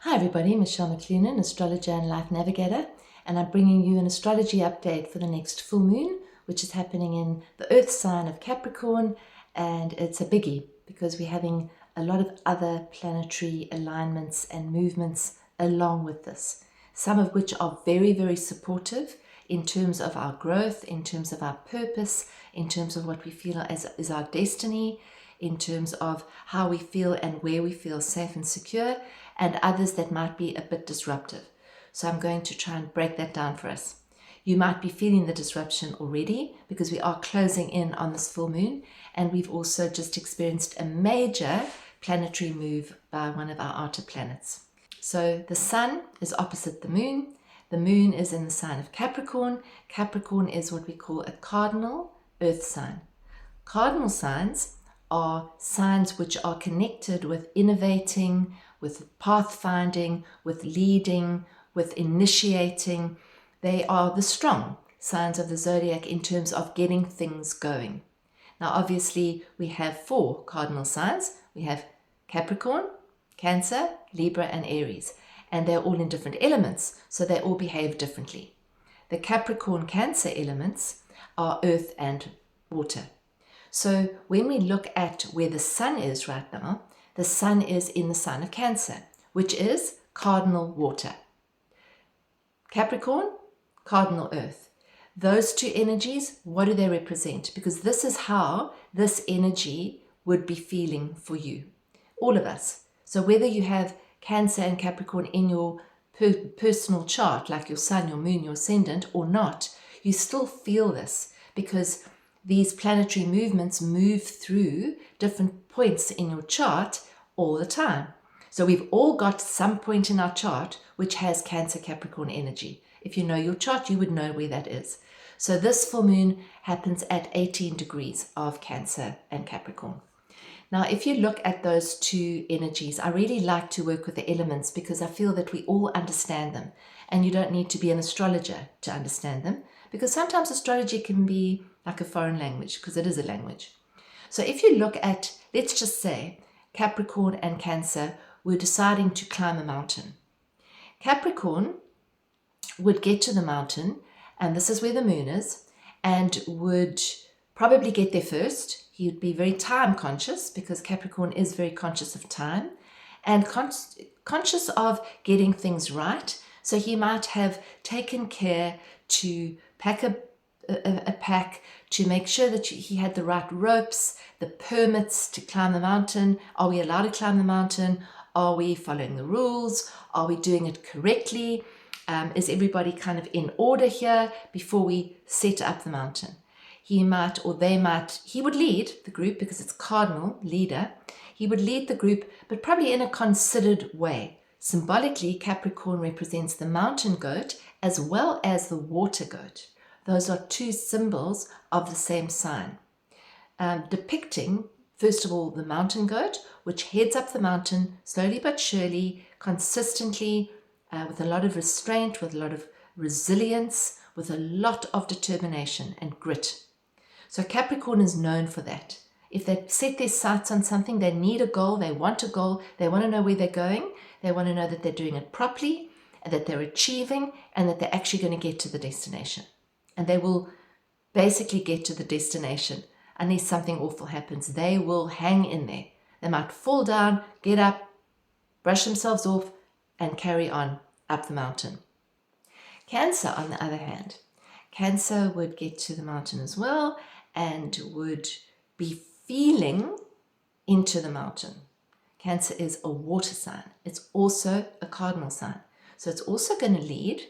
Hi everybody, Michelle McClunan, astrologer and life navigator, and I'm bringing you an astrology update for the next full moon, which is happening in the earth sign of Capricorn, and it's a biggie because we're having a lot of other planetary alignments and movements along with this, some of which are very, very supportive in terms of our growth, in terms of our purpose, in terms of what we feel as is our destiny, in terms of how we feel and where we feel safe and secure, and others that might be a bit disruptive. So I'm going to try and break that down for us. You might be feeling the disruption already because we are closing in on this full moon, and we've also just experienced a major planetary move by one of our outer planets. So the sun is opposite the moon. The moon is in the sign of Capricorn. Capricorn is what we call a cardinal earth sign. Cardinal signs are signs which are connected with innovating, with pathfinding, with leading, with initiating. They are the strong signs of the zodiac in terms of getting things going. Now, obviously, we have 4 cardinal signs. We have Capricorn, Cancer, Libra, and Aries. And they're all in different elements, so they all behave differently. The Capricorn Cancer elements are earth and water. So when we look at where the sun is right now, the sun is in the sign of Cancer, which is cardinal water. Capricorn, cardinal earth. Those two energies, what do they represent? Because this is how this energy would be feeling for you, all of us. So whether you have Cancer and Capricorn in your personal chart, like your sun, your moon, your ascendant, or not, you still feel this because these planetary movements move through different points in your chart all the time. So we've all got some point in our chart which has Cancer Capricorn energy. If you know your chart, you would know where that is. So this full moon happens at 18 degrees of Cancer and Capricorn. Now, if you look at those two energies, I really like to work with the elements because I feel that we all understand them. And you don't need to be an astrologer to understand them, because sometimes astrology can be like a foreign language, because it is a language. So if you look at, let's just say, Capricorn and Cancer were deciding to climb a mountain. Capricorn would get to the mountain, and this is where the moon is, and would probably get there first. He would be very time conscious because Capricorn is very conscious of time and conscious of getting things right. So he might have taken care to pack a pack to make sure that he had the right ropes, the permits to climb the mountain. Are we allowed to climb the mountain? Are we following the rules? Are we doing it correctly? Is everybody kind of in order here before we set up the mountain? He might, or they might, he would lead the group because it's cardinal leader. He would lead the group, but probably in a considered way. Symbolically, Capricorn represents the mountain goat as well as the water goat. Those are two symbols of the same sign, depicting, first of all, the mountain goat, which heads up the mountain slowly but surely, consistently, with a lot of restraint, with a lot of resilience, with a lot of determination and grit. So Capricorn is known for that. If they set their sights on something, they need a goal, they want to know where they're going, they want to know that they're doing it properly, and that they're achieving, and that they're actually going to get to the destination. And they will basically get to the destination unless something awful happens. They will hang in there. They might fall down, get up, brush themselves off, and carry on up the mountain. Cancer, on the other hand, Cancer would get to the mountain as well and would be feeling into the mountain. Cancer is a water sign. It's also a cardinal sign. So it's also going to lead.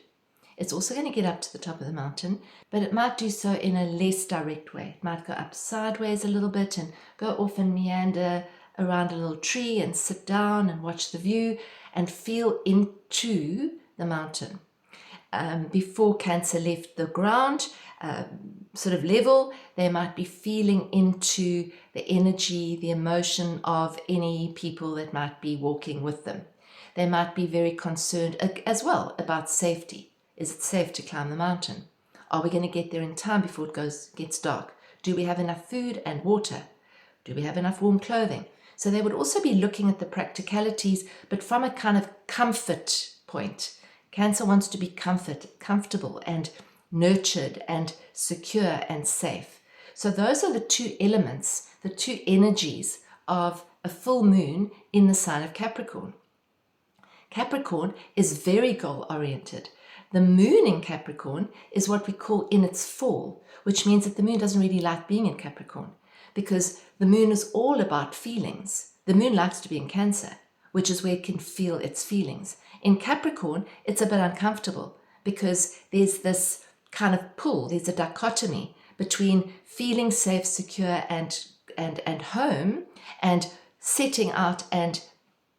It's also going to get up to the top of the mountain, but it might do so in a less direct way. It might go up sideways a little bit and go off and meander around a little tree and sit down and watch the view and feel into the mountain. Before Cancer left the ground, sort of level, they might be feeling into the energy, the emotion of any people that might be walking with them. They might be very concerned as well about safety. Is it safe to climb the mountain? Are we going to get there in time before it gets dark? Do we have enough food and water? Do we have enough warm clothing? So they would also be looking at the practicalities, but from a kind of comfort point. Cancer wants to be comfortable and nurtured and secure and safe. So those are the two elements, the two energies of a full moon in the sign of Capricorn. Capricorn is very goal-oriented. The moon in Capricorn is what we call in its fall, which means that the moon doesn't really like being in Capricorn because the moon is all about feelings. The moon likes to be in Cancer, which is where it can feel its feelings. In Capricorn, it's a bit uncomfortable because there's this kind of pull, there's a dichotomy between feeling safe, secure, and home, and setting out and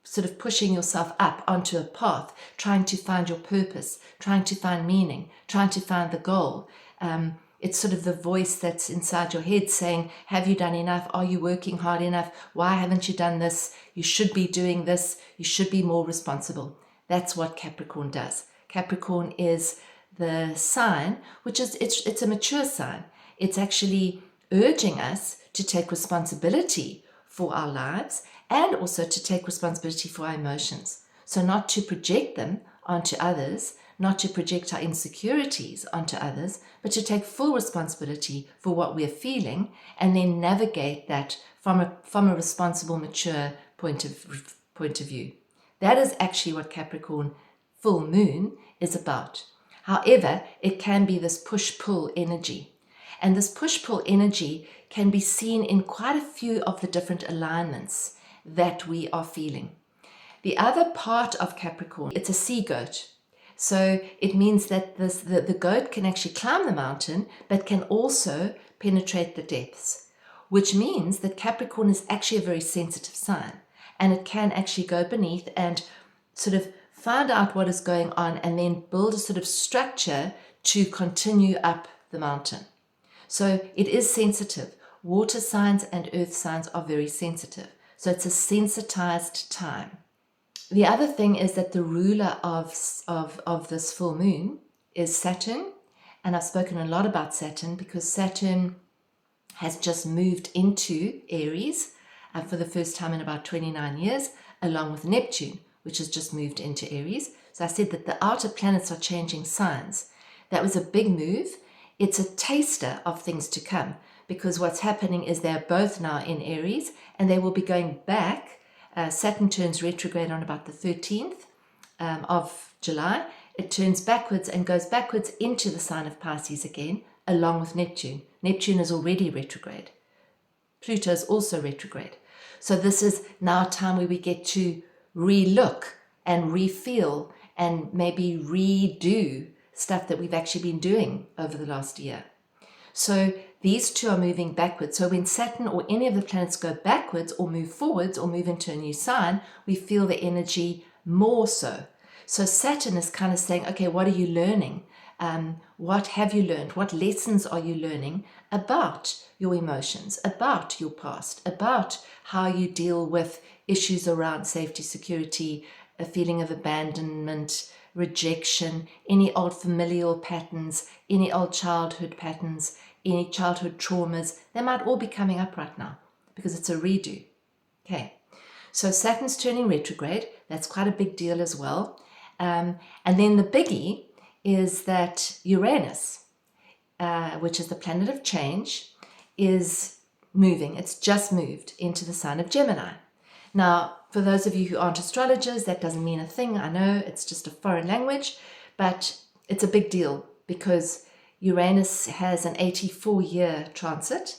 sort of pushing yourself up onto a path, trying to find your purpose, trying to find meaning, trying to find the goal. It's sort of the voice that's inside your head saying, have you done enough? Are you working hard enough? Why haven't you done this? You should be doing this. You should be more responsible. That's what Capricorn does. Capricorn is the sign, which is, it's a mature sign. It's actually urging us to take responsibility for our lives and also to take responsibility for our emotions. So not to project them onto others, not to project our insecurities onto others, but to take full responsibility for what we're feeling and then navigate that from a responsible, mature point of view. That is actually what Capricorn full moon is about. However, it can be this push-pull energy. And this push-pull energy can be seen in quite a few of the different alignments that we are feeling. The other part of Capricorn, it's a sea goat. So it means that the goat can actually climb the mountain, but can also penetrate the depths, which means that Capricorn is actually a very sensitive sign. And it can actually go beneath and sort of find out what is going on and then build a sort of structure to continue up the mountain. So it is sensitive. Water signs and earth signs are very sensitive. So it's a sensitized time. The other thing is that the ruler of this full moon is Saturn. And I've spoken a lot about Saturn because Saturn has just moved into Aries for the first time in about 29 years, along with Neptune, which has just moved into Aries. So I said that the outer planets are changing signs. That was a big move. It's a taster of things to come because what's happening is they're both now in Aries and they will be going back. Saturn turns retrograde on about the 13th of July. It turns backwards and goes backwards into the sign of Pisces again, along with Neptune. Neptune is already retrograde. Pluto is also retrograde. So this is now a time where we get to re-look and re-feel and maybe redo stuff that we've actually been doing over the last year. So these two are moving backwards. So when Saturn or any of the planets go backwards or move forwards or move into a new sign, we feel the energy more so. So Saturn is kind of saying, okay, what are you learning? What have you learned? What lessons are you learning about your emotions, about your past, about how you deal with issues around safety, security, a feeling of abandonment, rejection, any old familial patterns, any old childhood patterns, any childhood traumas. They might all be coming up right now because it's a redo. Okay, so Saturn's turning retrograde. That's quite a big deal as well. And then the biggie is that Uranus, which is the planet of change, is moving. It's just moved into the sign of Gemini. Now, for those of you who aren't astrologers, that doesn't mean a thing. I know it's just a foreign language, but it's a big deal because Uranus has an 84-year transit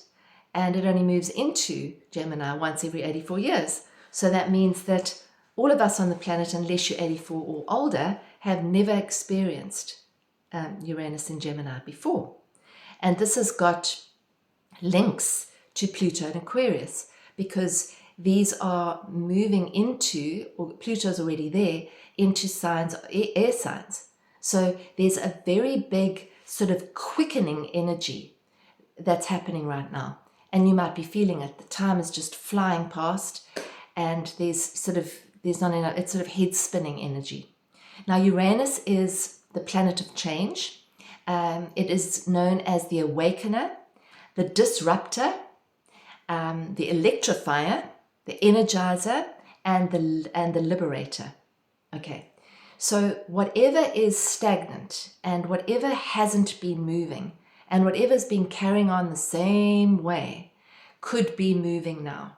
and it only moves into Gemini once every 84 years. So that means that all of us on the planet, unless you're 84 or older, have never experienced Uranus in Gemini before. And this has got links to Pluto and Aquarius because these are moving into, or Pluto's already there, into signs, air signs. So there's a very big sort of quickening energy that's happening right now. And you might be feeling it. The time is just flying past and there's not enough, it's sort of head spinning energy. Now Uranus is the planet of change. It is known as the awakener, the disruptor, the electrifier, the energizer, and the liberator. Okay, so whatever is stagnant and whatever hasn't been moving and whatever's been carrying on the same way could be moving now.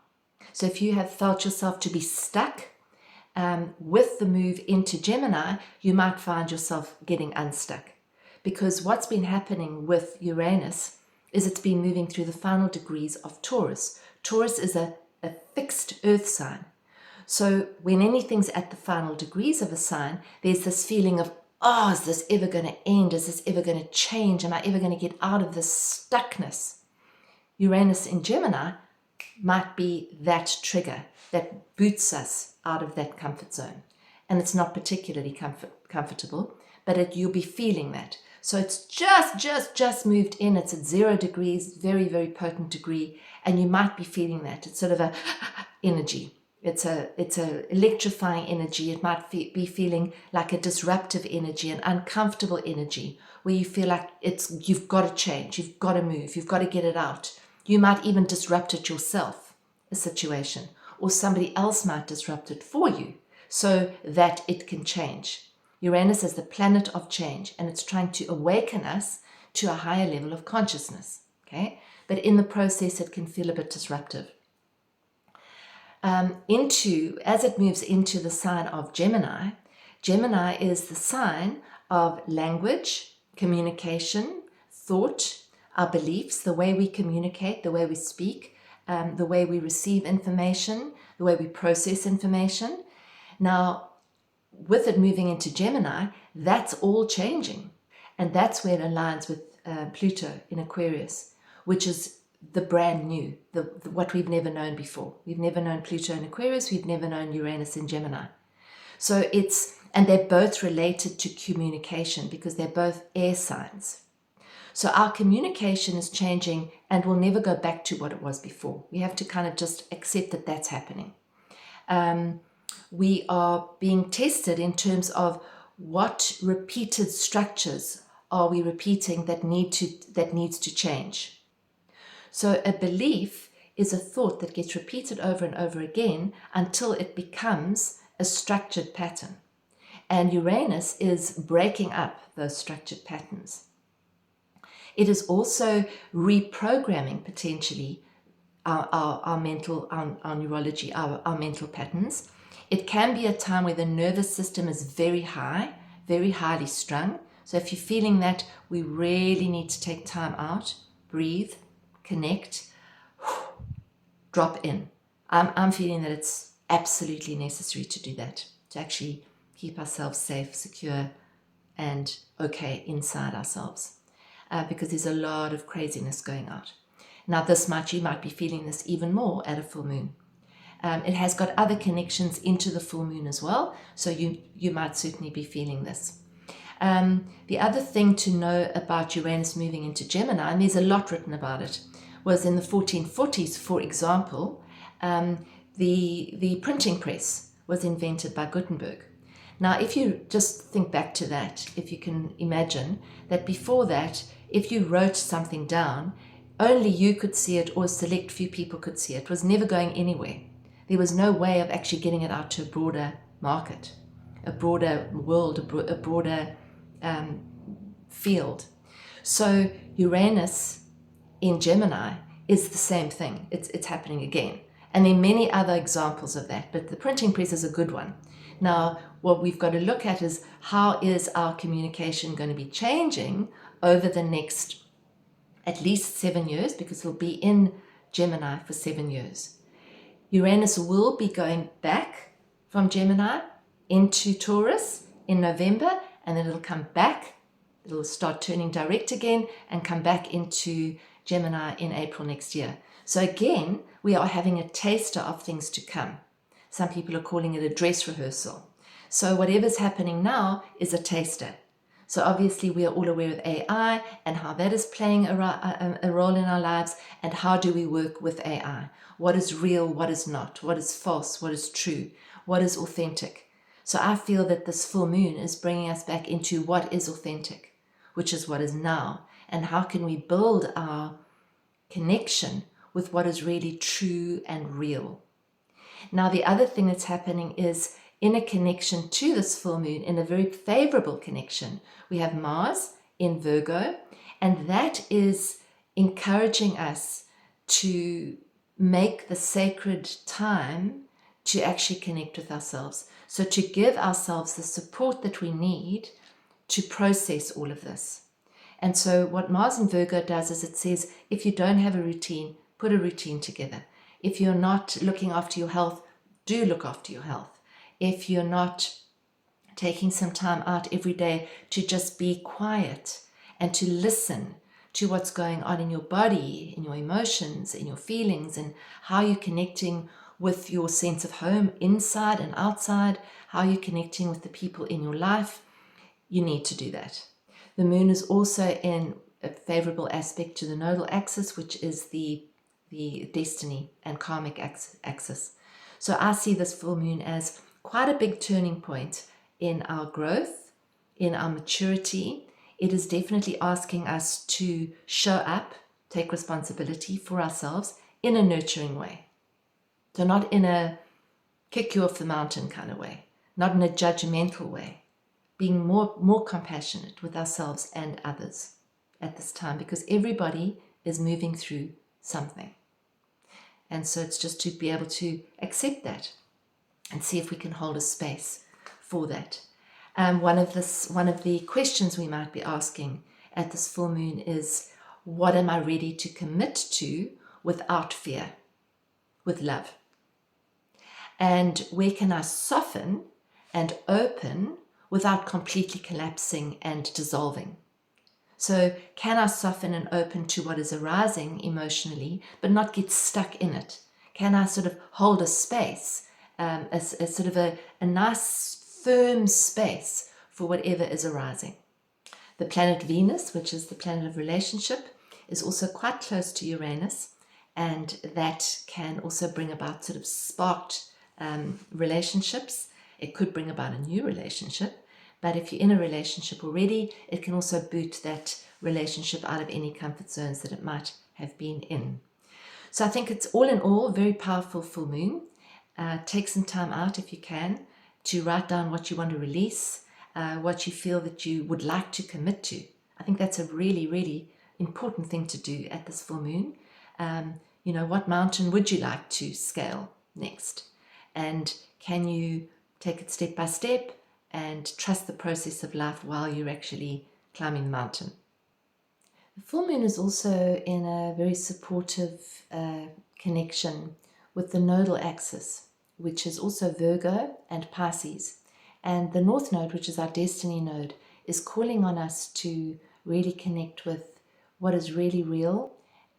So if you have felt yourself to be stuck with the move into Gemini, you might find yourself getting unstuck. Because what's been happening with Uranus is it's been moving through the final degrees of Taurus. Taurus is a fixed earth sign. So when anything's at the final degrees of a sign, there's this feeling of, oh, is this ever going to end? Is this ever going to change? Am I ever going to get out of this stuckness? Uranus in Gemini might be that trigger that boots us out of that comfort zone. And it's not particularly comfortable, but you'll be feeling that. So it's just moved in. It's at 0 degrees, very, very potent degree. And you might be feeling that. It's sort of a energy. It's a electrifying energy. It might be feeling like a disruptive energy, an uncomfortable energy, where you feel like you've got to change, you've got to move, you've got to get it out. You might even disrupt it yourself, a situation, or somebody else might disrupt it for you so that it can change. Uranus is the planet of change, and it's trying to awaken us to a higher level of consciousness. Okay, but in the process, it can feel a bit disruptive. As it moves into the sign of Gemini, Gemini is the sign of language, communication, thought, our beliefs, the way we communicate, the way we speak, the way we receive information, the way we process information. Now, with it moving into Gemini, that's all changing. And that's where it aligns with Pluto in Aquarius, which is the brand new, what we've never known before. We've never known Pluto in Aquarius, we've never known Uranus in Gemini. So and they're both related to communication because they're both air signs. So our communication is changing and will never go back to what it was before. We have to kind of just accept that that's happening. We are being tested in terms of what repeated structures are we repeating that needs to change. So a belief is a thought that gets repeated over and over again until it becomes a structured pattern. And Uranus is breaking up those structured patterns. It is also reprogramming potentially our neurology, our mental patterns. It can be a time where the nervous system is very high, very highly strung. So if you're feeling that, we really need to take time out, breathe, connect, drop in. I'm feeling that it's absolutely necessary to do that, to actually keep ourselves safe, secure, and okay inside ourselves. Because there's a lot of craziness going out. Now you might be feeling this even more at a full moon. It has got other connections into the full moon as well, so you might certainly be feeling this. The other thing to know about Uranus moving into Gemini, and there's a lot written about it, was in the 1440s, for example, the printing press was invented by Gutenberg. Now, if you just think back to that, if you can imagine that before that, if you wrote something down, only you could see it or a select few people could see it. It was never going anywhere. There was no way of actually getting it out to a broader market, a broader world, a broader field. So Uranus in Gemini is the same thing. It's happening again. And there are many other examples of that, but the printing press is a good one. Now, what we've got to look at is how is our communication going to be changing over the next at least 7 years, because it'll be in Gemini for 7 years. Uranus will be going back from Gemini into Taurus in November, and then it'll come back. It'll start turning direct again and come back into Gemini in April next year. So again, we are having a taster of things to come. Some people are calling it a dress rehearsal. So whatever's happening now is a taster. So obviously we are all aware of AI and how that is playing a role in our lives, and how do we work with AI? What is real, what is not? What is false, what is true? What is authentic? So I feel that this full moon is bringing us back into what is authentic, which is what is now, and how can we build our connection with what is really true and real. Now, the other thing that's happening is in a connection to this full moon, in a very favorable connection, we have Mars in Virgo, and that is encouraging us to make the sacred time to actually connect with ourselves. So to give ourselves the support that we need to process all of this. And so what Mars in Virgo does is it says, if you don't have a routine, put a routine together. If you're not looking after your health, do look after your health. If you're not taking some time out every day to just be quiet and to listen to what's going on in your body, in your emotions, in your feelings, and how you're connecting with your sense of home inside and outside, how you're connecting with the people in your life, you need to do that. The moon is also in a favorable aspect to the nodal axis, which is the destiny and karmic axis. So I see this full moon as quite a big turning point in our growth, in our maturity. It is definitely asking us to show up, take responsibility for ourselves in a nurturing way. So not in a kick you off the mountain kind of way, not in a judgmental way, being more compassionate with ourselves and others at this time, because everybody is moving through something. And so it's just to be able to accept that and see if we can hold a space for that. One of the questions we might be asking at this full moon is, what am I ready to commit to without fear, with love? And where can I soften and open without completely collapsing and dissolving? So can I soften and open to what is arising emotionally, but not get stuck in it? Can I sort of hold a space, a sort of a nice firm space for whatever is arising? The planet Venus, which is the planet of relationship, is also quite close to Uranus, and that can also bring about sort of sparked relationships. It could bring about a new relationship, but if you're in a relationship already, it can also boot that relationship out of any comfort zones that it might have been in. So I think it's all in all very powerful full moon. Take some time out if you can to write down what you want to release, what you feel that you would like to commit to. I think that's a really, really important thing to do at this full moon. What mountain would you like to scale next? And can you take it step by step and trust the process of life while you're actually climbing the mountain? The full moon is also in a very supportive connection with the nodal axis, which is also Virgo and Pisces. And the North Node, which is our destiny node, is calling on us to really connect with what is really real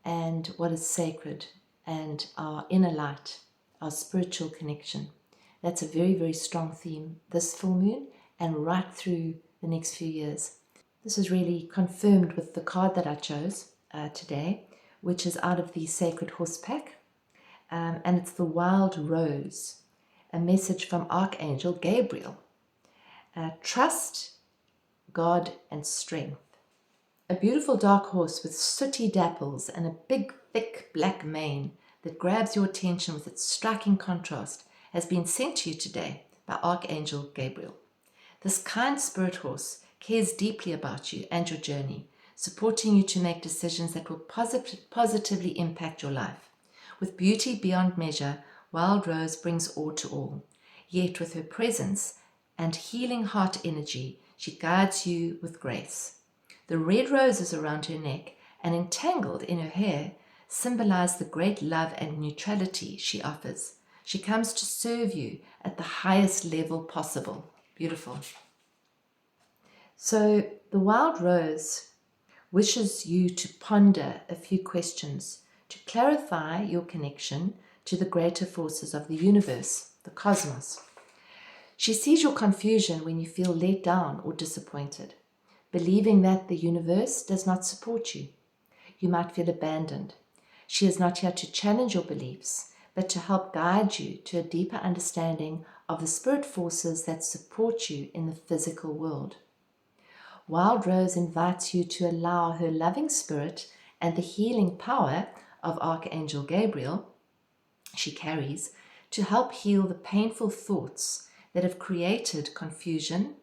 and what is sacred and our inner light, our spiritual connection. That's a very, very strong theme this full moon and right through the next few years. This is really confirmed with the card that I chose today, which is out of the Sacred Horse Pack, and it's the Wild Rose, a message from Archangel Gabriel. Trust, God, and strength. A beautiful dark horse with sooty dapples and a big, thick black mane that grabs your attention with its striking contrast has been sent to you today by Archangel Gabriel. This kind spirit horse cares deeply about you and your journey, supporting you to make decisions that will positively impact your life. With beauty beyond measure, Wild Rose brings awe to all. Yet with her presence and healing heart energy, she guides you with grace. The red roses around her neck and entangled in her hair symbolize the great love and neutrality she offers. She comes to serve you at the highest level possible. Beautiful. So the Wild Rose wishes you to ponder a few questions to clarify your connection to the greater forces of the universe, the cosmos. She sees your confusion when you feel let down or disappointed, believing that the universe does not support you. You might feel abandoned. She is not here to challenge your beliefs, but to help guide you to a deeper understanding of the spirit forces that support you in the physical world. Wild Rose invites you to allow her loving spirit and the healing power of Archangel Gabriel she carries to help heal the painful thoughts that have created confusion,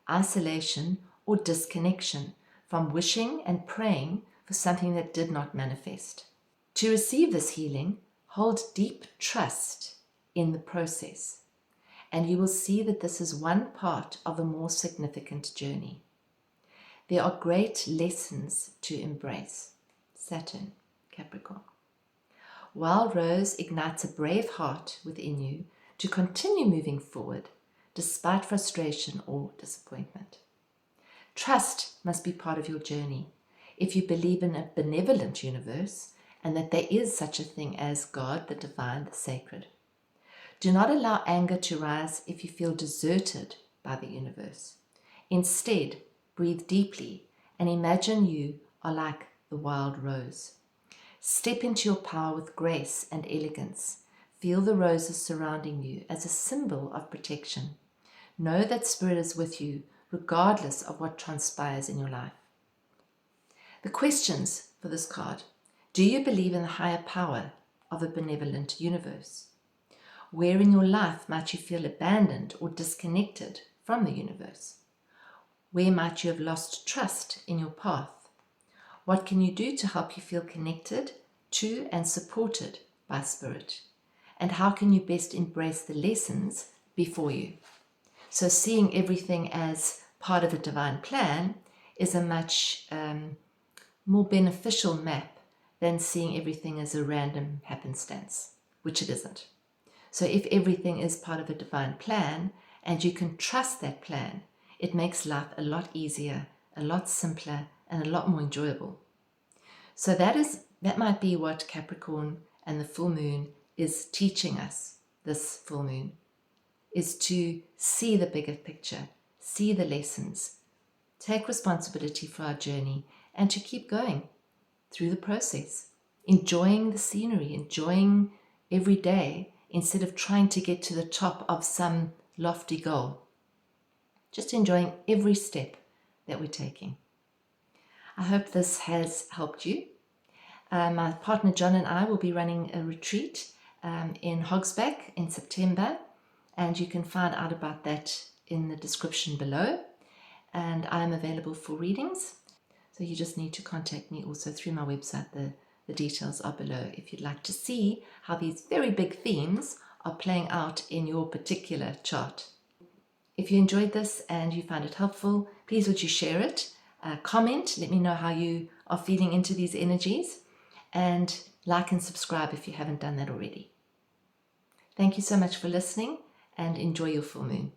isolation, or disconnection from wishing and praying for something that did not manifest. To receive this healing, hold deep trust in the process, and you will see that this is one part of a more significant journey. There are great lessons to embrace. Saturn, Capricorn. Wild Rose ignites a brave heart within you to continue moving forward despite frustration or disappointment. Trust must be part of your journey if you believe in a benevolent universe and that there is such a thing as God, the divine, the sacred. Do not allow anger to rise if you feel deserted by the universe. Instead, breathe deeply and imagine you are like the wild rose. Step into your power with grace and elegance. Feel the roses surrounding you as a symbol of protection. Know that Spirit is with you regardless of what transpires in your life. The questions for this card. Do you believe in the higher power of a benevolent universe? Where in your life might you feel abandoned or disconnected from the universe? Where might you have lost trust in your path? What can you do to help you feel connected to and supported by Spirit? And how can you best embrace the lessons before you? So seeing everything as part of a divine plan is a much more beneficial map than seeing everything as a random happenstance, which it isn't. So if everything is part of a divine plan and you can trust that plan, it makes life a lot easier, a lot simpler, and a lot more enjoyable. So that might be what Capricorn and the full moon is teaching us, this full moon, is to see the bigger picture, see the lessons, take responsibility for our journey, and to keep going through the process, enjoying the scenery, enjoying every day instead of trying to get to the top of some lofty goal. Just enjoying every step that we're taking. I hope this has helped you. My partner John and I will be running a retreat in Hogsback in September, and you can find out about that in the description below. And I am available for readings, so you just need to contact me also through my website. The details are below if you'd like to see how these very big themes are playing out in your particular chart. If you enjoyed this and you found it helpful, please would you share it, comment, let me know how you are feeling into these energies, and like and subscribe if you haven't done that already. Thank you so much for listening, and enjoy your full moon.